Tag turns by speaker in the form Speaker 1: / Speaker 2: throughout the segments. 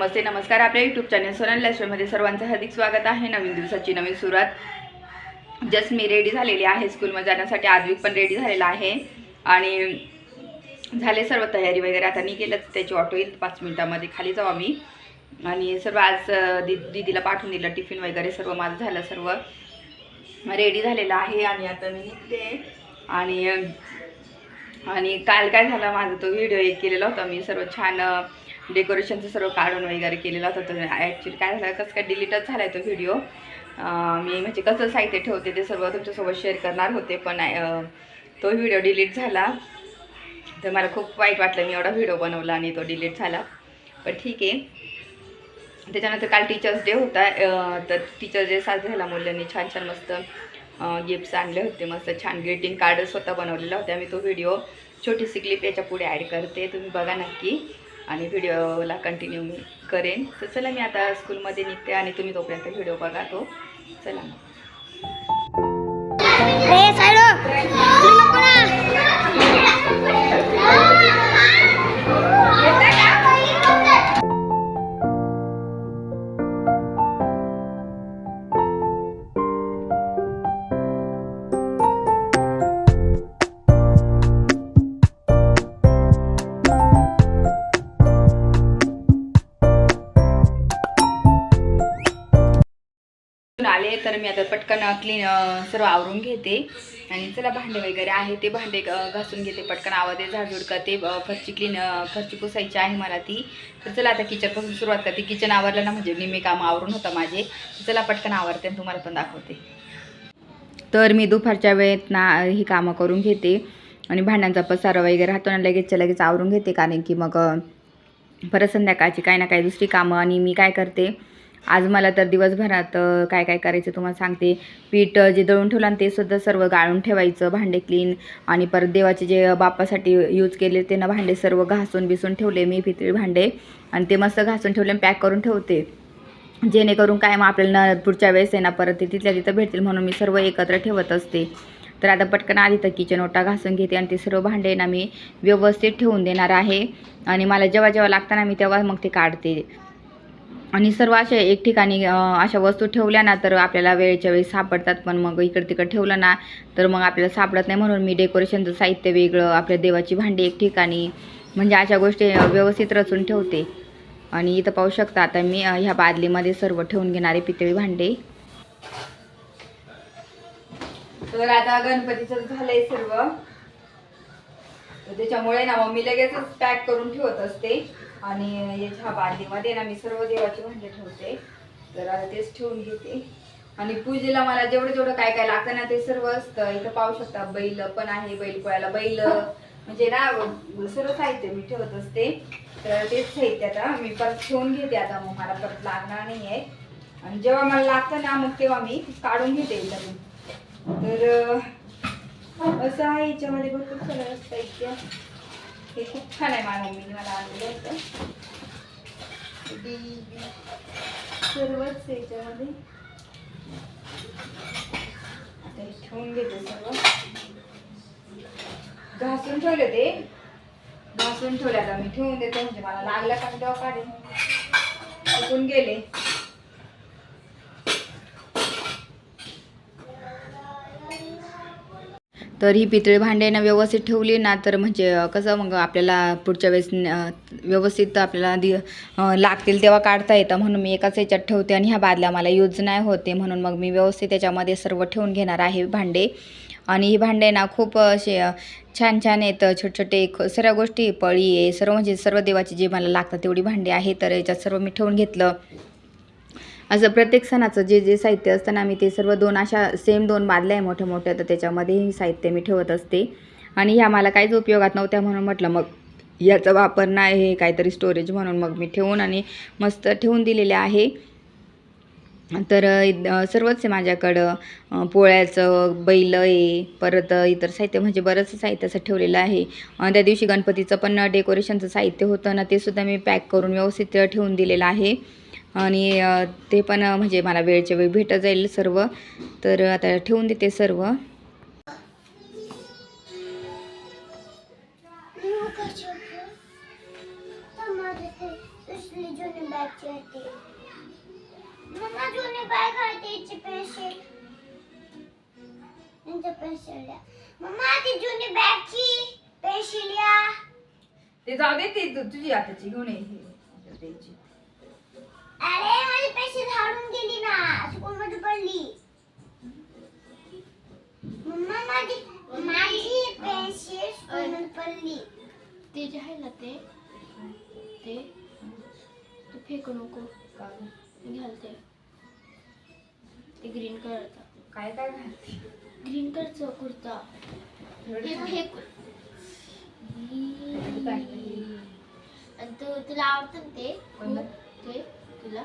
Speaker 1: नमस्ते नमस्कार. आपल्या YouTube channel Sonal लाईफस्टाईलमध्ये सर्वांचं हार्दिक स्वागत आहे. नवीन दिवसाची नवीन सुरुवात. जस्ट मी रेडी झालेली आहे स्कूलमध्ये जाण्यासाठी. आद्विक पण रेडी झालेला आहे आणि झाले सर्व तयारी वगैरे. आता निघेलच, त्याची ऑटो येईल 5 मिनिटांमध्ये. खाली जाऊ आम्ही. आणि सर्व आज दीदीला पाठवून दिलं टिफिन वगैरे. सर्व माझं झालं, सर्व रेडी झालेलं आहे आणि आता मी निघते. आणि काल काय झालं, माझा तो व्हिडिओ एक केलेला होता मी, सर्व छान डेकोरेशनचं सर्व काढून वगैरे केलेला होता. तर ॲक्च्युली काय झालं, कसं काय डिलीटच झाला आहे तो व्हिडिओ. मी म्हणजे कसं साहित्य ठेवते ते सर्व तुमच्यासोबत शेअर करणार होते, पण तो व्हिडिओ डिलीट झाला. तर मला खूप वाईट वाटलं, मी एवढा व्हिडिओ बनवला आणि तो डिलीट झाला. पण ठीक आहे. त्याच्यानंतर काल टीचर्स डे होता. तर टीचर्स डे साजरा झाला. मुलांनी छान छान मस्त गिफ्ट्स आणले होते. मस्त छान ग्रीटिंग कार्ड स्वतः बनवलेला होता. मी तो व्हिडिओ छोटीशी क्लिप याच्या पुढे ॲड करते, तुम्ही बघा नक्की. आणि व्हिडिओला कंटिन्यू मी करेन. तर चला, मी आता स्कूलमध्ये निघते आणि तुम्ही तोपर्यंत व्हिडिओ बघा तो. चला आले. तर मी आता पटकन क्लीन सर्व आवरून घेते. आणि चला, भांडे वगैरे आहे ते भांडे घासून घेते पटकन. आवाज झाडझूड करते. फरची पुसायची आहे मला ती. तर चला, आता किचनपासून सुरुवात करते. किचन आवरलं ना म्हणजे निम्मे कामं आवरून होतं माझे. चला पटकन आवरते आणि तुम्हाला पण दाखवते. तर मी दुपारच्या वेळेत ना ही कामं करून घेते आणि भांड्यांचा पसारा वगैरे राहतो ना, लगेच आवरून घेते. कारण की मग परत संध्याकाळची काही ना काही दुसरी कामं. आणि मी काय करते, आज मला तर दिवसभरात काय काय करायचं तुम्हाला सांगते. पीठ जे दळून ठेवलं आणि ते सुद्धा सर्व गाळून ठेवायचं, भांडे क्लीन. आणि परत देवाचे जे बाप्पासाठी यूज केले ते ना भांडे सर्व घासून बिसून ठेवले मी, पितळी भांडे. आणि ते मस्त घासून ठेवले, पॅक करून ठेवते, जेणेकरून काय मग आपल्याला पुढच्या वेळेस आहे ना परत ते तिथल्या तिथं भेटतील, म्हणून मी सर्व एकत्र ठेवत असते. तर आता पटकन आधी तर किचन ओटा घासून घेते आणि ते सर्व भांडे ना मी व्यवस्थित ठेवून देणार आहे. आणि मला जेव्हा लागताना मी तेव्हा मग ते काढते. आणि सर्व अशा एक ठिकाणी अशा वस्तू ठेवल्या ना तर आपल्याला वेळेच्या वेळी सापडतात. पण मग इकडं तिकडं ठेवलं ना तर मग आपल्याला सापडत नाही. म्हणून मी डेकोरेशनचं साहित्य वेगळं, आपल्या देवाची भांडी एक ठिकाणी, म्हणजे अशा गोष्टी व्यवस्थित रचून ठेवते. आणि इथं पाहू शकता, आता मी ह्या बादलीमध्ये सर्व ठेवून घेणारे पितळी भांडे. तर आता गणपतीचं झालंय सर्व, तर त्याच्यामुळे ना मग मी लगेचच पॅक करून ठेवत असते. आणि याच्या बादलीमध्ये ना मी सर्व देवाचे भांडे ठेवते. तर आता तेच ठेवून घेते. आणि पूजेला मला जेवढं काय काय लागतं ना ते सर्व असतं. इथं पाहू शकता, बैल पण आहे, बैल पोळ्याला बैल म्हणजे ना सर्व साहित्य मी ठेवत असते. तर तेच साहित्य आता मी परत ठेवून घेते. आता मग मला परत लागणार नाही आहे. आणि जेव्हा मला लागतं ना मग तेव्हा मी काढून घेते इथं. तर असं आहे. याच्यामध्ये भरपूर सगळं साहित्य. हे खूप छान आहे, माझ्या मम्मीने मला आणलेलं होतं. सर्वच याच्यामध्ये आता हे ठेवून घेते. सर्व घासून ठेवले, ते घासून ठेवले. आता मी ठेवून देते, म्हणजे मला लागलं का तेव्हा काढेन. टिकून गेले. तर ही पितळी भांडे ना व्यवस्थित ठेवली ना तर म्हणजे कसं मग आपल्याला पुढच्या वेळेस व्यवस्थित आपल्याला लागतील तेव्हा काढता येतं. म्हणून मी एकाच ह्याच्यात ठेवते. आणि ह्या बादल्या मला यूज नाही होते, म्हणून मग मी व्यवस्थित त्याच्यामध्ये सर्व ठेवून घेणार आहे भांडे. आणि ही भांडे ना खूप असे छान छान आहेत, छोटे सर्व गोष्टी, पळी आहे सर्व, म्हणजे सर्व देवाची जे मला लागतात तेवढी भांडी आहे. तर याच्यात सर्व मी ठेवून घेतलं. असं प्रत्येक सणाचं जे साहित्य असतं ना, मी ते सर्व अशा सेम 2 बादल्या आहे मोठ्या मोठ्या, तर त्याच्यामध्ये ही साहित्य मी ठेवत असते. आणि ह्या मला काहीच उपयोगात नव्हत्या, म्हणून म्हटलं मग याचा वापर नाही, हे काहीतरी स्टोरेज म्हणून मग मी ठेवून आणि मस्त ठेवून दिलेले आहे. तर सर्वच आहे माझ्याकडं. पोळ्याचं बैल आहे, परत इतर साहित्य म्हणजे बरंचसं साहित्य असं ठेवलेलं आहे. त्या दिवशी गणपतीचं पण डेकोरेशनचं साहित्य होतं ना, ते सुद्धा मी पॅक करून व्यवस्थित ठेवून दिलेलं आहे. आणि ते पण म्हणजे मला वेळच्या वेळी भेटत जाईल सर्व. तर आता ठेवून देते सर्व.
Speaker 2: बॅगची होती. मम्मा जुनी बॅग आहे त्याची पेन्सिल. त्यांचं पेन्सिल द्या. मम्मा ती जुनी बॅगची पेन्सिल या.
Speaker 1: ते जाऊ दे, ते तुझी आताची घेऊन ये द्यायची.
Speaker 2: अरे माझी पेन्सिल हाडून गेली ना, स्कूलमध्ये पडली. मम्मा माझी पेन्सिल स्कूलमध्ये पडली. ते जे आहे ना ते फेकू नको. घालते ते ग्रीन कलरचा.
Speaker 1: काय काय घालते?
Speaker 2: ग्रीन कलरचा कुर्ता. हे फेकू. आणि तुला आवडतं ना ते? ते तुला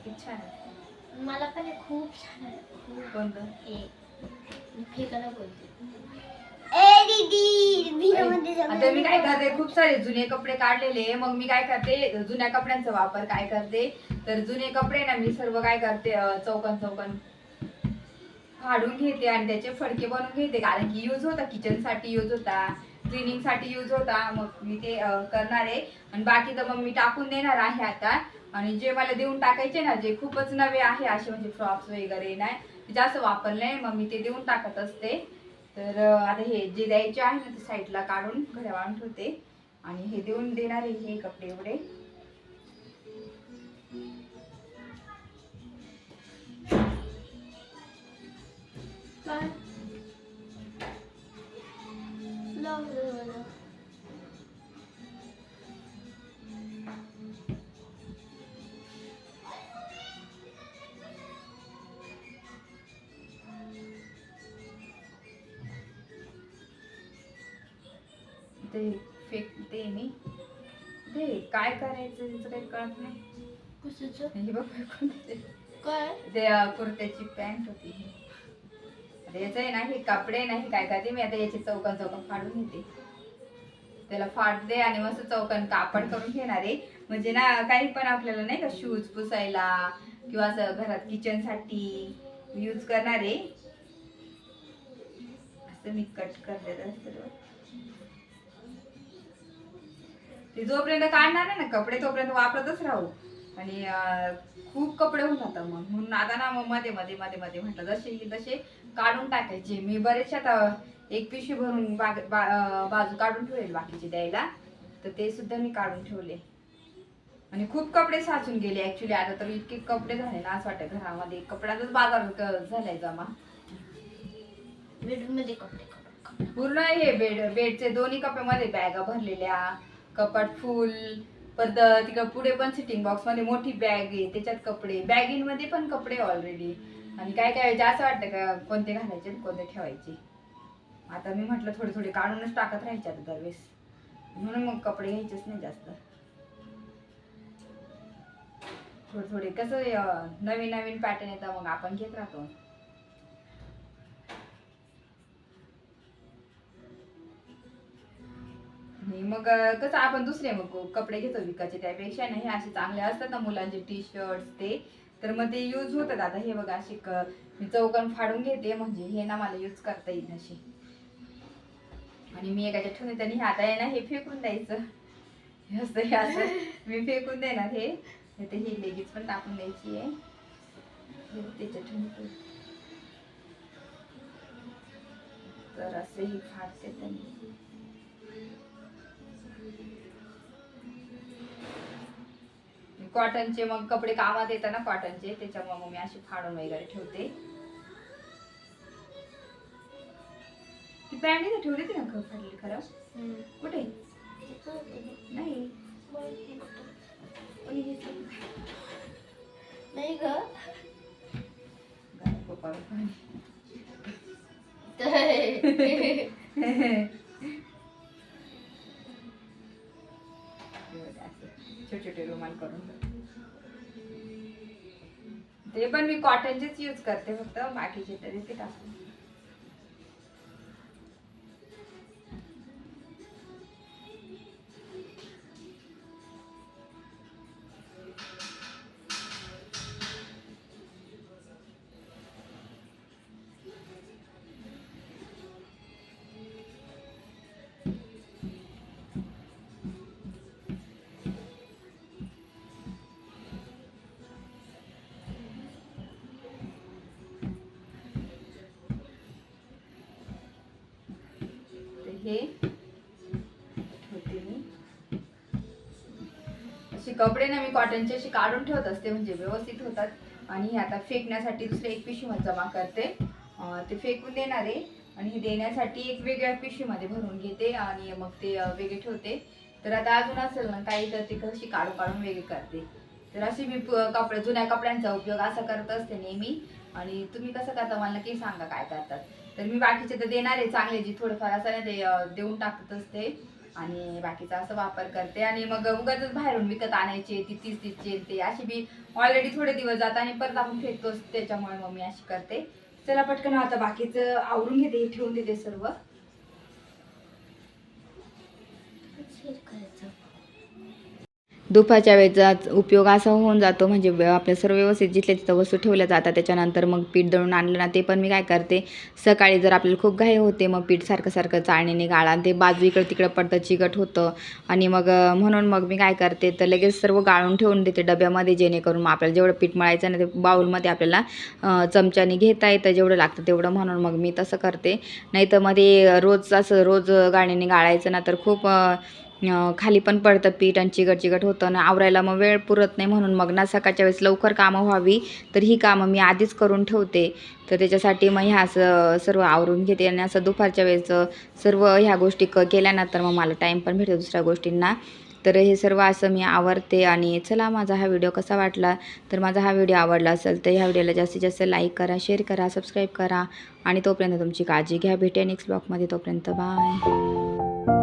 Speaker 1: छान आहे.
Speaker 2: मला पण खूप छान आहे.
Speaker 1: कोणतं?
Speaker 2: हे फेकायला बोलते. ए दीदी
Speaker 1: आता मी काय करते, खूप सारे जुने कपडे काढलेले, मग मी काय करते जुन्या कपड्यांचा वापर काय करते, तर जुने कपडे ना मी सर्व काय करते चौकन फाडून घेते आणि त्याचे फडके बनवून घेते, कारण की यूज होता, किचन साठी यूज होता, क्लिनिंग साठी यूज होता. मग मी ते करणार आहे आणि बाकी तर मग मी टाकून देणार आहे आता. आणि जे मला देऊन टाकायचे ना, जे खूपच नवे आहे असे, म्हणजे फ्रॉक्स वगैरे नाही जास्त वापरले, मग मी ते देऊन टाकत असते. तर आता हे जे द्यायचे आहे ना ते साईडला काढून घड्या वाळून ठेवते आणि हे देऊन देणार आहे हे कपडे एवढे. ते फेकते मी. ते काय करायचं त्याचं काही कळत नाही.
Speaker 2: कशाचं?
Speaker 1: हे बघ
Speaker 2: काय
Speaker 1: ते कुर्त्याची पॅन्ट होती. याचं आहे ना, हे कपडे नाही काय करते मी आता, याचे चौकन फाडून घेते, त्याला फाडते आणि मस्त चौकन कापड करून घेणार आहे. म्हणजे ना काही पण आपल्याला नाही का शूज पुसायला किंवा असं घरात किचन साठी यूज करणार आहे. असं मी कट करते सर्व. ते जोपर्यंत काढणार आहे ना कपडे तोपर्यंत वापरतच राहू आणि खूप कपडे होऊन जातात मग, म्हणून आता ना मग मध्ये म्हटलं जसे तसे काढून टाकायचे. मी बरेचसे आता एक पिशवी भरून बाजू काढून ठेवले बाकीचे द्यायला, तर ते सुद्धा मी काढून ठेवले. आणि खूप कपडे साचून गेले ऍक्च्युली. आता तर इतके कपडे झाले ना असं वाटतं घरामध्ये कपड्याचाच बाजार झालाय जमा.
Speaker 2: बेडरूम मध्ये कपडे
Speaker 1: पूर्ण हे बेडचे दोन्ही कप्प्यामध्ये बॅगा भरलेल्या, कपाट फुल. परत तिकडे पुढे पण सिटिंग बॉक्स मध्ये मोठी बॅग आहे, त्याच्यात कपडे, बॅगींमध्ये पण कपडे ऑलरेडी. आणि काय काय असं वाटतं का कोणते घालायचे कोणते ठेवायचे. आता मी म्हटलं थोडे काढूनच टाकत राहायचे आता दरवेळेस, म्हणून मग कपडे घ्यायचेच नाही जास्त. थोडे कसं नवीन पॅटर्न येतं मग आपण घेत राहतो. मग कसं आपण दुसरे मग कपडे घेतो विकायचे, त्यापेक्षा नाही असे चांगले असतात ना मुलांचे टी शर्ट ते, तर मग ते यूज होतात. आता हे बघा असे मी चौकन फाडून घेते, म्हणजे हे ना मला यूज करता येईल असे. आणि मी एकाच्या ठेवून त्यांनी आता आहे ना हे फेकून द्यायचं, असं मी फेकून देणार हे. ही लेगीज पण टाकून द्यायची आहे त्याच्या ठेवून. तर असे ही फाडते त्यांनी. कॉटनचे मग कपडे कामात येतात ना कॉटनचे, त्याच्यामुळे मग मी अशी फाडून वगैरे ठेवते. ती पॅन्ट इथे ठेवली ती ना फाडली खरं. कुठे नाही
Speaker 2: नाही ग
Speaker 1: छोटे रुमाल करून ते पण मी कॉटनचेच यूज करते, फक्त बाकीचे तरी ते टाकते. हे ठेवते मी. असे कपडे ना मी कॉटनचे असे काढून ठेवत असते म्हणजे व्यवस्थित होतात. आणि हे आता फेकण्यासाठी दुसऱ्या एक पिशवीमध्ये जमा करते. ते फेकून देणार आहे आणि हे देण्यासाठी एक वेगळ्या पिशवीमध्ये भरून घेते आणि मग ते वेगळे ठेवते. तर आता अजून असेल ना काही तर ते कशी काढून काढून वेगळे करते. तर अशी मी जुन्या कपड्यांचा उपयोग असा करत असते नेहमी. आणि तुम्ही कसं करता मला नक्की सांगा काय करतात. तर मी बाकीचे तर देणार आहे चांगले जी थोडंफार असं नाही ते देऊन टाकत असते आणि बाकीचा असं वापर करते. आणि मग उगाच बाहेरून विकत आणायचे ती 30-30चे ते अशी बी ऑलरेडी थोडे दिवस जात आणि परत आपण फेकतोच. त्याच्यामुळे मग मी अशी करते. चला पटकन आता बाकीचं आवरून घेते ठेवून देते सर्व. दुपारच्या वेळेचा उपयोग असा होऊन जातो म्हणजे आपल्या सर्व व्यवस्थित जिथल्या तिथं वस्तू ठेवल्या जातात. त्याच्यानंतर मग पीठ दळून आणलं ना ते पण मी काय करते सकाळी जर आपल्याला खूप घाई होते मग पीठ सारखं चाळणीने गाळा ते बाजू इकडं तिकडं पडतं चिकट होतं. आणि मग म्हणून मग मी काय करते तर लगेच सर्व गाळून ठेवून देते डब्यामध्ये जेणेकरून मग आपल्याला जेवढं पीठ मळायचं ना ते बाउलमध्ये आपल्याला चमच्याने घेता येतं जेवढं लागतं तेवढं. म्हणून मग मी तसं करते. नाही तर मध्ये रोज गाळणीने गाळायचं ना तर खूप खाली पण पडतं पीठ आणि चिकट होतं आणि आवरायला मग वेळ पुरत नाही. म्हणून मग ना सकाळच्या वेळेस लवकर कामं व्हावी तर ही कामं मी आधीच करून ठेवते. तर त्याच्यासाठी मग ह्या असं सर्व आवरून घेते आणि असं दुपारच्या वेळेस सर्व ह्या गोष्टी केल्यानंतर मग मला टाईम पण भेटतो दुसऱ्या गोष्टींना. तर हे सर्व असं मी आवरते. आणि चला माझा हा व्हिडिओ कसा वाटला तर माझा हा व्हिडिओ आवडला असेल तर ह्या व्हिडिओला जास्तीत जास्त लाईक करा, शेअर करा, सबस्क्राईब करा. आणि तोपर्यंत तुमची काळजी घ्या. भेटूया नेक्स्ट ब्लॉगमध्ये. तोपर्यंत बाय.